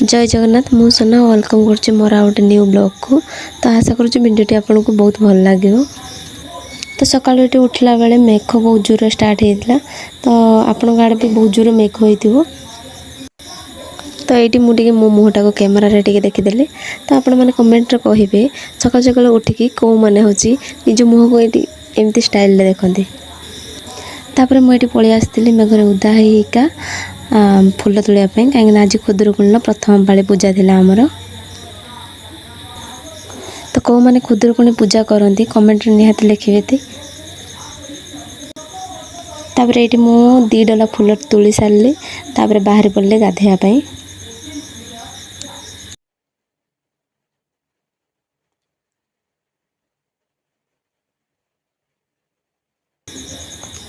जय जगन्नाथ मु सोना वेलकम कर मोर आउट न्यू ब्लॉग को। तो आशा करुँच भिडियोटी आपन को बहुत भल लगे। तो सका उठला बेले मेघ बहुत जोर स्टार्ट होता। तो आपण गाड़े भी बहुत जोर मेघ हो। तो ये मुझे मो मुहटा को कैमेरा टे देखीदे। तो आपण मैंने कमेंट कहे सका सका उठिकी कौ मैंने हूँ निज मुह को ये एमती स्टाइल देखते। तापर मुझे पलि आसती मेघर उदा होइका फूल तोड़ापी कहीं आज खुदुरुकुणी प्रथम पाली पूजा थी आमर। तो कौ मैंने खुदुरुकुणी पूजा करती कमेंट निहाती लिखिए। तापर ये मु 2 डला फूल तोड़ी सारे तापर बाहर पड़े गाधेवाई।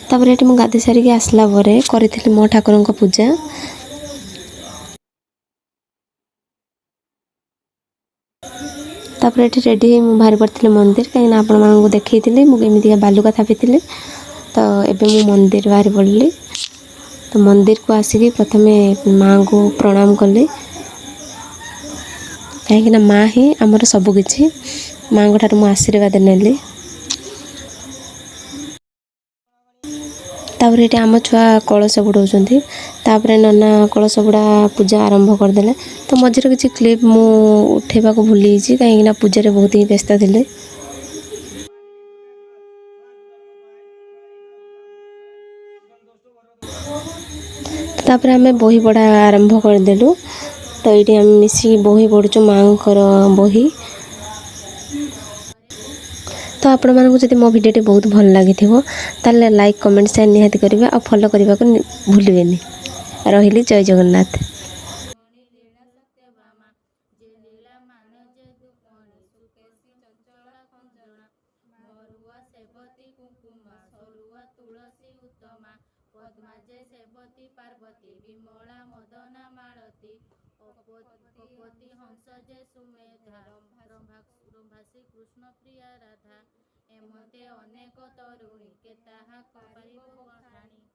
तापर ये मु गाधे सारिकी आसला करी मो ठाकुर पूजा। तापर ये रेडी हो बाहर पड़ी मंदिर कहीं आपण देखी मुझे बालुका थापी। तो एबे मु मंदिर बाहर पड़ली। तो मंदिर को आसिक प्रथमे माँ को प्रणाम कली कहीं माँ ही आमर सबकि माँ ठार मु आशीर्वाद नेली। तापर ये आम छुआ कलश बुड़ाऊँ। तापर नना कलश बुड़ा पूजा आरंभ करदे। तो मझे किसी क्लिप मु उठेबा को भूली कहीं पूजा बहुत ही व्यस्त थे। तापर आम बही पढ़ा आरंभ करदेलु। तो ये आम मिसिक बही पढ़ुचु माँ बही। तो आपण मानक जदि मो भिडियोटी बहुत भल लगी ताले लाइक कमेंट शेयर निहाती करेंगे और फॉलो करने को भूलें। रही जय जगन्नाथ। पद्माजे सेवती पार्वती विमला मदना मालती कपति हंस जे सुमेधा रंभासी कृष्ण प्रिया राधा एमते अनेक तरुणी के ताहा पारिबो बखाणी।